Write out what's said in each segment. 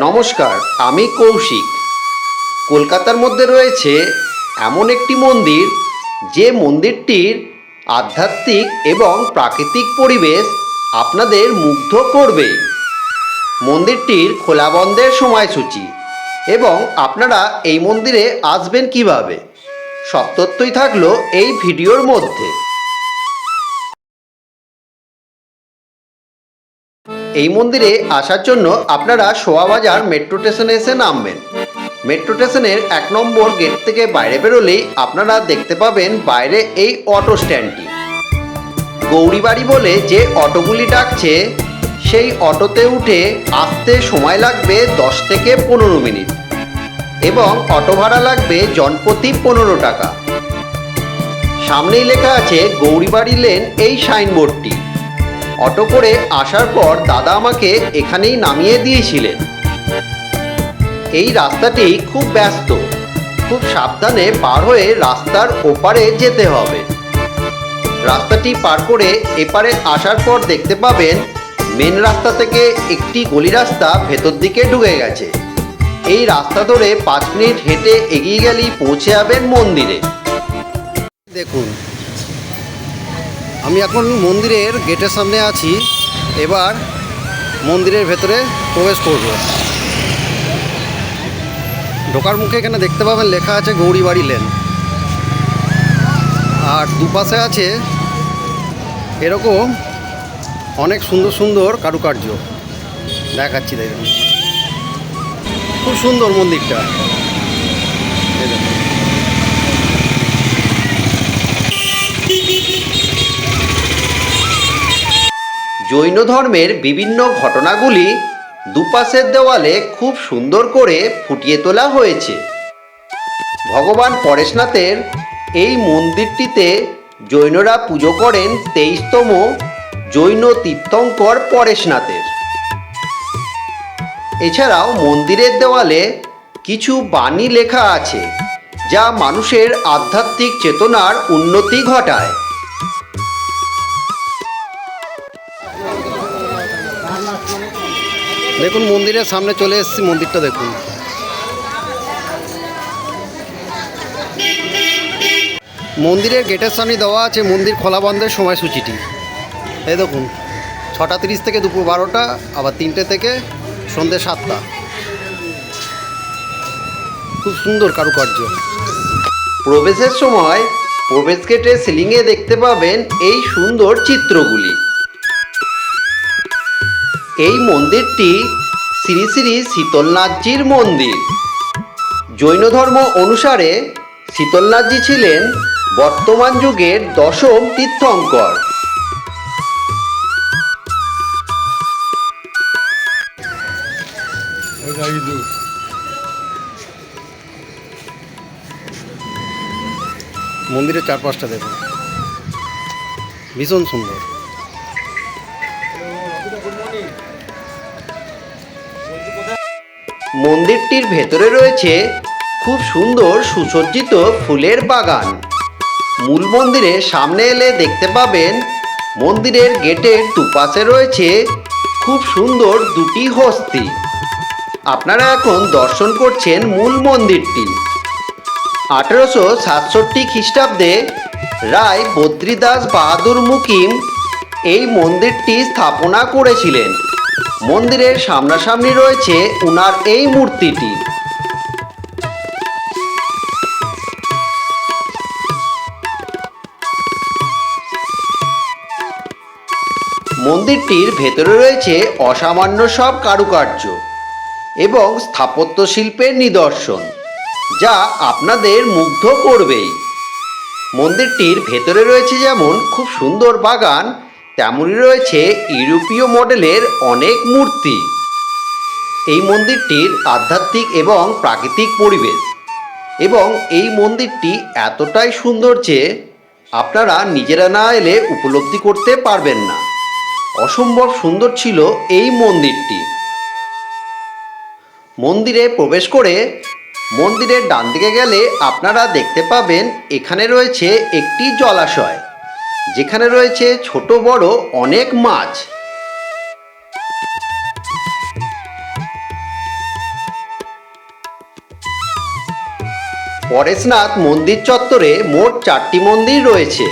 নমস্কার, আমি কৌশিক। কলকাতার মধ্যে রয়েছে এমন একটি মন্দির, যে মন্দিরটির আধ্যাত্মিক এবং প্রাকৃতিক পরিবেশ আপনাদের মুগ্ধ করবে। মন্দিরটির খোলা বন্ধের সময়সূচি এবং আপনারা এই মন্দিরে আসবেন কিভাবে, সব তথ্যই থাকলো এই ভিডিওর মধ্যে। এই মন্দিরে আসার জন্য আপনারা শোয়াবাজার মেট্রো স্টেশনে এসে নামবেন। মেট্রো স্টেশনের 1 নম্বর গেট থেকে বাইরে বেরোলেই আপনারা দেখতে পাবেন বাইরে এই অটো স্ট্যান্ডটি। গৌরীবাড়ি বলে যে অটোগুলি ডাকছে, সেই অটোতে উঠে আসতে সময় লাগবে 10 থেকে 15 মিনিট এবং অটো ভাড়া লাগবে জনপ্রতি 15 টাকা। সামনেই লেখা আছে গৌরীবাড়ি লেন এই সাইনবোর্ডটি। অটো করে আসার পর দাদা আমাকে এখানেই নামিয়ে দিয়েছিলেন। এই রাস্তাটি খুব ব্যস্ত, খুব সাবধানে পার হয়ে রাস্তার ওপারে যেতে হবে। রাস্তাটি পার করে এপারে আসার পর দেখতে পাবেন মেন রাস্তা থেকে একটি গলি রাস্তা ভেতর দিকে ঢুকে গেছে। এই রাস্তা ধরে 5 মিনিট হেঁটে এগিয়ে গেলেই পৌঁছে যাবেন মন্দিরে। দেখুন, আমি এখন মন্দিরের গেটের সামনে আছি। এবার মন্দিরের ভেতরে প্রবেশ করব। ঢোকার মুখে এখানে দেখতে পাবেন লেখা আছে গৌরীবাড়ি লেন, আর দুপাশে আছে এরকম অনেক সুন্দর সুন্দর কারুকার্য। দেখাচ্ছি, দেখুন খুব সুন্দর মন্দিরটা। জৈন ধর্মের বিভিন্ন ঘটনাগুলি দুপাশের দেওয়ালে খুব সুন্দর করে ফুটিয়ে তোলা হয়েছে। ভগবান পরেশনাথের এই মন্দিরটিতে জৈনরা পুজো করেন 23তম জৈন তীর্থঙ্কর পরেশনাথের। এছাড়াও মন্দিরের দেওয়ালে কিছু বাণী লেখা আছে, যা মানুষের আধ্যাত্মিক চেতনার উন্নতি ঘটায়। দেখুন, মন্দিরের সামনে চলে এসেছি। মন্দিরটা দেখুন। মন্দিরের গেটের সামনে দেওয়া আছে মন্দির খোলা বন্ধের সময়সূচিটি। এই দেখুন, 6টা 30 থেকে দুপুর 12টা, আবার 3টে থেকে সন্ধ্যে 7টা। খুব সুন্দর কারুকার্য। প্রবেশের সময় প্রবেশ গেটের সিলিংয়ে দেখতে পাবেন এই সুন্দর চিত্রগুলি। এই মন্দিরটি শ্রী শ্রী শীতলনাথজির মন্দির। জৈন ধর্ম অনুসারে শীতলনাথজি ছিলেন বর্তমান যুগের 10ম তীর্থঙ্কর। মন্দিরের চারপাশটা দেখুন, ভীষণ সুন্দর। মন্দিরটির ভেতরে রয়েছে খুব সুন্দর সুসজ্জিত ফুলের বাগান। মূল মন্দিরের সামনে এলে দেখতে পাবেন মন্দিরের গেটের দুপাশে রয়েছে খুব সুন্দর 2টি হস্তি। আপনারা এখন দর্শন করছেন মূল মন্দিরটি। 1867 খ্রিস্টাব্দে রায় বদ্রীদাস বাহাদুর মুকিম এই মন্দিরটি স্থাপনা করেছিলেন। মন্দিরের সামনাসামনি রয়েছে উনার এই মূর্তিটি। মন্দিরটির ভেতরে রয়েছে অসামান্য সব কারুকার্য এবং স্থাপত্য শিল্পের নিদর্শন, যা আপনাদের মুগ্ধ করবেই। মন্দিরটির ভেতরে রয়েছে যেমন খুব সুন্দর বাগান, তেমনই রয়েছে ইউরোপীয় মডেলের অনেক মূর্তি। এই মন্দিরটির আধ্যাত্মিক এবং প্রাকৃতিক পরিবেশ এবং এই মন্দিরটি এতটাই সুন্দর যে আপনারা নিজেরা না এলে উপলব্ধি করতে পারবেন না। অসম্ভব সুন্দর ছিল এই মন্দিরটি। মন্দিরে প্রবেশ করে মন্দিরের ডান দিকে গেলে আপনারা দেখতে পাবেন এখানে রয়েছে একটি জলাশয়, যেখানে রয়েছে ছোট বড় অনেক মাছ। পরেশনাথ মন্দির চত্বরে মোট 4টি মন্দির রয়েছে।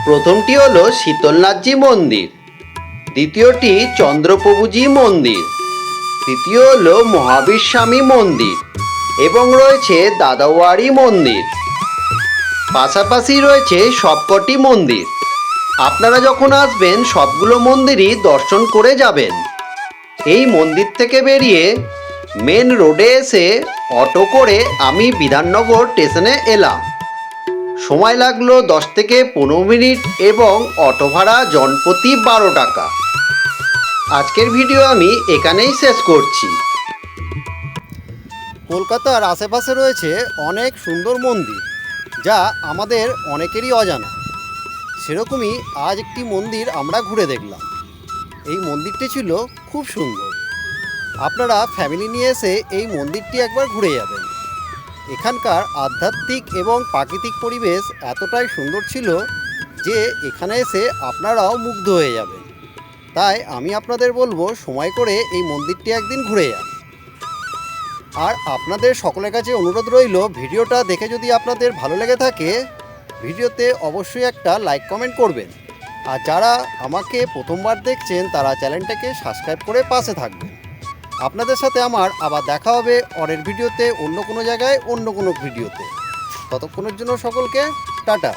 প্রথমটি হলো শীতলনাথজি মন্দির, দ্বিতীয়টি চন্দ্রপ্রভুজি মন্দির, তৃতীয় হলো মহাবীর স্বামী মন্দির এবং রয়েছে দাদাওয়ারি মন্দির। পাশাপাশি রয়েছে সবকটি মন্দির। আপনারা যখন আসবেন সবগুলো মন্দিরই দর্শন করে যাবেন। এই মন্দির থেকে বেরিয়ে মেন রোডে এসে অটো করে আমি বিধাননগর স্টেশনে এলাম। সময় লাগলো 10 থেকে 15 মিনিট এবং অটো ভাড়া জনপ্রতি 12 টাকা। আজকের ভিডিও আমি এখানেই শেষ করছি। কলকাতার আশেপাশে রয়েছে অনেক সুন্দর মন্দির, যা আমাদের অনেকেরই অজানা। সেরকমই আজ একটি মন্দির আমরা ঘুরে দেখলাম। এই মন্দিরটি ছিল খুব সুন্দর। আপনারা ফ্যামিলি নিয়ে এসে এই মন্দিরটি একবার ঘুরে যাবেন। এখানকার আধ্যাত্মিক এবং প্রাকৃতিক পরিবেশ এতটাই সুন্দর ছিল যে এখানে এসে আপনারাও মুগ্ধ হয়ে যাবেন। তাই আমি আপনাদের বলবো সময় করে এই মন্দিরটি একদিন ঘুরে যান। আর আপনাদের সকলের কাছে অনুরোধ রইল, ভিডিওটা দেখে যদি আপনাদের ভালো লেগে থাকে ভিডিওতে অবশ্যই একটা লাইক কমেন্ট করবেন। আর যারা আমাকে প্রথমবার দেখছেন তারা চ্যানেলটাকে সাবস্ক্রাইব করে পাশে থাকবেন। আপনাদের সাথে আমার আবার দেখা হবে পরের ভিডিওতে, অন্য কোনো জায়গায়, অন্য কোনো ভিডিওতে। ততক্ষণের জন্য সকলকে টাটা।